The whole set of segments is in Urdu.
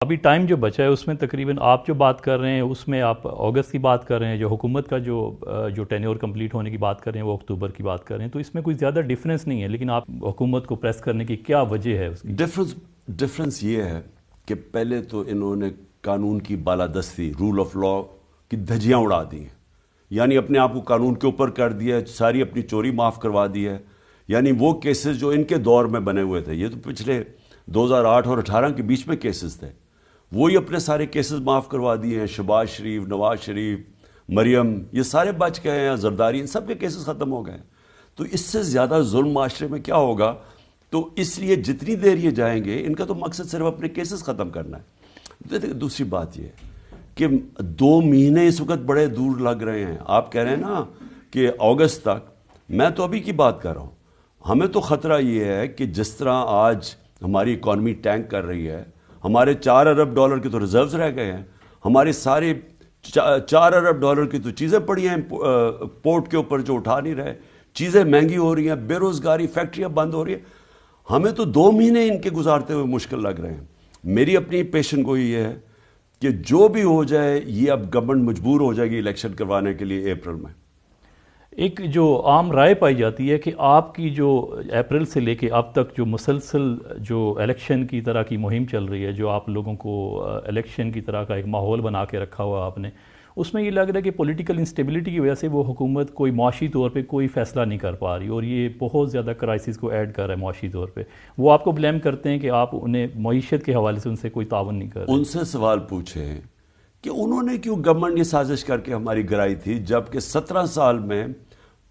ابھی ٹائم جو بچا ہے اس میں تقریباً آپ جو بات کر رہے ہیں اس میں آپ اگست کی بات کر رہے ہیں، جو حکومت کا جو ٹینیور کمپلیٹ ہونے کی بات کر رہے ہیں وہ اکتوبر کی بات کر رہے ہیں، تو اس میں کوئی زیادہ ڈیفرنس نہیں ہے، لیکن آپ حکومت کو پریس کرنے کی کیا وجہ ہے اس کی؟ ڈفرنس یہ ہے کہ پہلے تو انہوں نے قانون کی بالادستی، رول آف لا کی دھجیاں اڑا دی ہیں، یعنی اپنے آپ کو قانون کے اوپر کر دیا ہے، ساری اپنی چوری معاف کروا دی ہے. یعنی وہ کیسز جو ان کے دور میں بنے ہوئے تھے، یہ تو پچھلے 2008 اور 18 کے بیچ میں کیسز تھے، وہی اپنے سارے کیسز معاف کروا دیے ہیں. شہباز شریف، نواز شریف، مریم، یہ سارے بچ گئے ہیں، زرداری، ان سب کے کیسز ختم ہو گئے ہیں. تو اس سے زیادہ ظلم معاشرے میں کیا ہوگا؟ تو اس لیے جتنی دیر یہ جائیں گے، ان کا تو مقصد صرف اپنے کیسز ختم کرنا ہے. دوسری بات یہ ہے کہ 2 مہینے اس وقت بڑے دور لگ رہے ہیں. آپ کہہ رہے ہیں نا کہ اگست تک، میں تو ابھی کی بات کر رہا ہوں. ہمیں تو خطرہ یہ ہے کہ جس طرح آج ہماری اکانومی ٹینک کر رہی ہے، ہمارے $4 ارب کے تو ریزروز رہ گئے ہیں، ہمارے سارے $4 ارب کی تو چیزیں پڑی ہیں پورٹ کے اوپر جو اٹھا نہیں رہے، چیزیں مہنگی ہو رہی ہیں، بے روزگاری، فیکٹریاں بند ہو رہی ہیں. ہمیں تو 2 مہینے ان کے گزارتے ہوئے مشکل لگ رہے ہیں. میری اپنی پیشن گوئی یہ ہے کہ جو بھی ہو جائے، یہ اب گورنمنٹ مجبور ہو جائے گی الیکشن کروانے کے لیے اپریل میں. ایک جو عام رائے پائی جاتی ہے کہ آپ کی جو اپریل سے لے کے اب تک جو مسلسل جو الیکشن کی طرح کی مہم چل رہی ہے، جو آپ لوگوں کو الیکشن کی طرح کا ایک ماحول بنا کے رکھا ہوا آپ نے، اس میں یہ لگ رہا ہے کہ پولیٹیکل انسٹیبلٹی کی وجہ سے وہ حکومت کوئی معاشی طور پہ کوئی فیصلہ نہیں کر پا رہی، اور یہ بہت زیادہ کرائسس کو ایڈ کر رہا ہے معاشی طور پہ. وہ آپ کو بلیم کرتے ہیں کہ آپ انہیں معیشت کے حوالے سے ان سے کوئی تعاون نہیں کر رہے. ان سے سوال پوچھیں کہ انہوں نے کیوں گورنمنٹ یہ سازش کر کے ہماری گرائی تھی، جبکہ 17 سال میں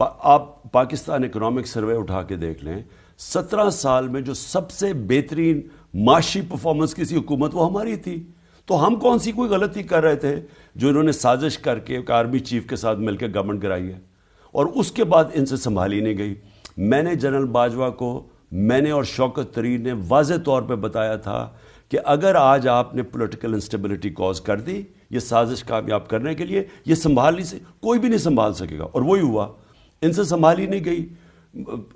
آپ پاکستان اکنامک سروے اٹھا کے دیکھ لیں، 17 سال میں جو سب سے بہترین معاشی پرفارمنس کسی حکومت وہ ہماری تھی. تو ہم کون سی کوئی غلطی کر رہے تھے جو انہوں نے سازش کر کے ایک آرمی چیف کے ساتھ مل کے گورنمنٹ گرائی ہے، اور اس کے بعد ان سے سنبھالی نہیں گئی. میں نے جنرل باجوہ کو، میں نے اور شوکت طرین نے واضح طور پہ بتایا تھا کہ اگر آج آپ نے پولیٹیکل انسٹیبلٹی کاز کر دی یہ سازش کامیاب کرنے کے لیے، یہ سنبھالنے سے کوئی بھی نہیں سنبھال سکے گا. اور وہی ہوا، ان سے سنبھالی نہیں گئی.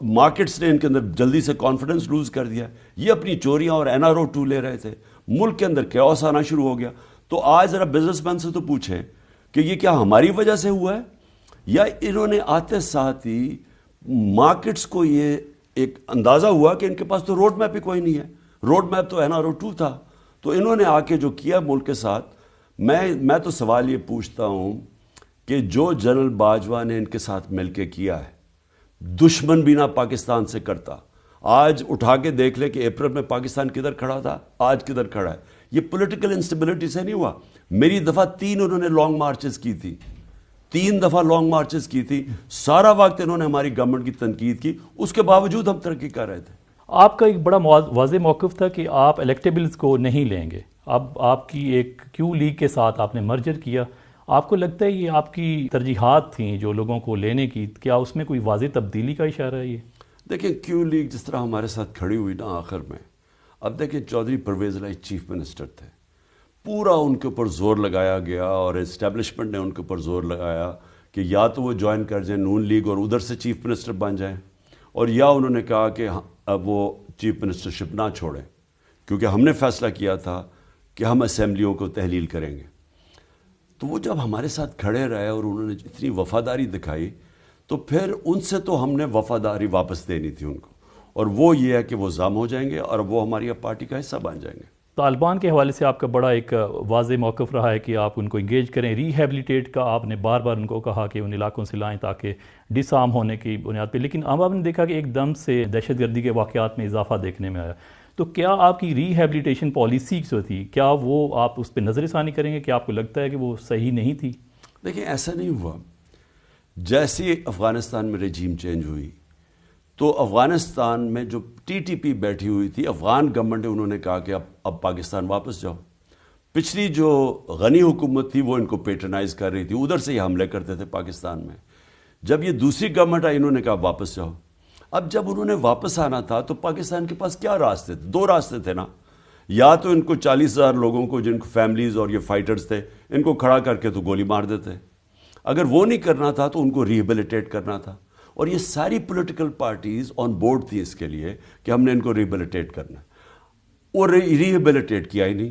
مارکیٹس نے ان کے اندر جلدی سے کانفیڈنس لوز کر دیا. یہ اپنی چوریاں اور NRO 2 لے رہے تھے، ملک کے اندر کیوس آنا شروع ہو گیا. تو آج ذرا بزنس مین سے تو پوچھیں کہ یہ کیا ہماری وجہ سے ہوا ہے، یا انہوں نے آتے ساتھ ہی مارکیٹس کو یہ ایک اندازہ ہوا کہ ان کے پاس تو روڈ میپ ہی کوئی نہیں ہے. روڈ میپ تو NRO 2 تھا. تو انہوں نے آ کے جو کیا ملک کے ساتھ، میں تو سوال یہ پوچھتا ہوں کہ جو جنرل باجوہ نے ان کے ساتھ مل کے کیا ہے، دشمن بھی نہ پاکستان سے کرتا. آج اٹھا کے دیکھ لے کہ اپریل میں پاکستان کدھر کھڑا تھا، آج کدھر کھڑا ہے. یہ پولیٹیکل انسٹیبلٹی سے نہیں ہوا. میری دفعہ 3 انہوں نے لانگ مارچز کی تھی، 3 دفعہ لانگ مارچز کی تھی. سارا وقت انہوں نے ہماری گورنمنٹ کی تنقید کی، اس کے باوجود ہم ترقی کر رہے تھے. آپ کا ایک بڑا واضح موقف تھا کہ آپ الیکٹیبلز کو نہیں لیں گے. اب آپ کی ایک کیو لیگ کے ساتھ آپ نے مرجر کیا. آپ کو لگتا ہے یہ آپ کی ترجیحات تھیں جو لوگوں کو لینے کی، کیا اس میں کوئی واضح تبدیلی کا اشارہ ہے یہ؟ دیکھیں کیو لیگ جس طرح ہمارے ساتھ کھڑی ہوئی نا آخر میں، اب دیکھیں چودھری پرویز الہی چیف منسٹر تھے، پورا ان کے اوپر زور لگایا گیا اور اسٹیبلشمنٹ نے ان کے اوپر زور لگایا کہ یا تو وہ جوائن کر جائیں نون لیگ اور ادھر سے چیف منسٹر بن جائیں، اور یا انہوں نے کہا کہ اب وہ چیف منسٹرشپ نہ چھوڑیں، کیونکہ ہم نے فیصلہ کیا تھا کہ ہم اسمبلیوں کو تحلیل کریں گے. تو وہ جب ہمارے ساتھ کھڑے رہے اور انہوں نے اتنی وفاداری دکھائی، تو پھر ان سے تو ہم نے وفاداری واپس دینی تھی ان کو، اور وہ یہ ہے کہ وہ ضم ہو جائیں گے اور وہ ہماری اب پارٹی کا حصہ بن جائیں گے. طالبان کے حوالے سے آپ کا بڑا ایک واضح موقف رہا ہے کہ آپ ان کو انگیج کریں. ریہیبلیٹیٹ کا آپ نے بار بار ان کو کہا کہ ان علاقوں سے لائیں تاکہ ڈس آرم ہونے کی بنیاد پہ، لیکن اب آپ نے دیکھا کہ ایک دم سے دہشت گردی کے واقعات میں اضافہ دیکھنے میں آیا. تو کیا آپ کی ریہیبلیٹیشن پالیسی جو تھی، کیا وہ آپ اس پہ نظر ثانی کریں گے کہ آپ کو لگتا ہے کہ وہ صحیح نہیں تھی؟ دیکھیں ایسا نہیں ہوا. جیسے افغانستان میں رجیم چینج ہوئی تو افغانستان میں جو TTP بیٹھی ہوئی تھی، افغان گورنمنٹ نے انہوں نے کہا کہ اب پاکستان واپس جاؤ. پچھلی جو غنی حکومت تھی وہ ان کو پیٹرنائز کر رہی تھی، ادھر سے یہ حملے کرتے تھے پاکستان میں. جب یہ دوسری گورنمنٹ آئی، انہوں نے کہا واپس جاؤ. اب جب انہوں نے واپس آنا تھا تو پاکستان کے پاس کیا راستے تھے؟ 2 راستے تھے نا. یا تو ان کو 40,000 لوگوں کو جن کو فیملیز اور یہ فائٹرز تھے ان کو کھڑا کر کے تو گولی مار دیتے. اگر وہ نہیں کرنا تھا تو ان کو ریہیبلیٹیٹ کرنا تھا. اور یہ ساری پولیٹیکل پارٹیز آن بورڈ تھی اس کے لیے کہ ہم نے ان کو ریہیبلیٹیٹ کرنا، اور ریہیبلیٹیٹ کیا ہی نہیں.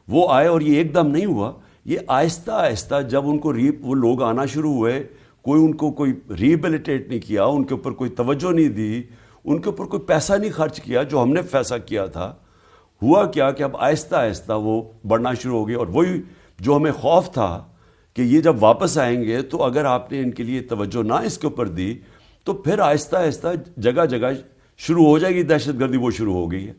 وہ آئے اور یہ ایک دم نہیں ہوا، یہ آہستہ آہستہ جب ان کو وہ لوگ آنا شروع ہوئے، کوئی ان کو کوئی ریبیلیٹیٹ نہیں کیا، ان کے اوپر کوئی توجہ نہیں دی، ان کے اوپر کوئی پیسہ نہیں خرچ کیا جو ہم نے پیسہ کیا تھا، ہوا کیا کہ اب آہستہ آہستہ وہ بڑھنا شروع ہو گئی. اور وہی جو ہمیں خوف تھا کہ یہ جب واپس آئیں گے تو اگر آپ نے ان کے لیے توجہ نہ اس کے اوپر دی تو پھر آہستہ آہستہ جگہ جگہ شروع ہو جائے گی دہشت گردی، وہ شروع ہو گئی ہے.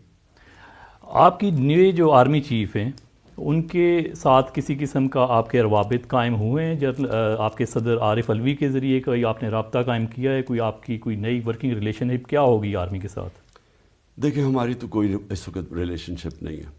آپ کی نئے جو آرمی چیف ہیں ان کے ساتھ کسی قسم کا آپ کے روابط قائم ہوئے ہیں؟ جب آپ کے صدر عارف الوی کے ذریعے کوئی آپ نے رابطہ قائم کیا ہے؟ کوئی آپ کی کوئی نئی ورکنگ ریلیشن شپ کیا ہوگی آرمی کے ساتھ؟ دیکھیں ہماری تو کوئی اس وقت ریلیشن شپ نہیں ہے.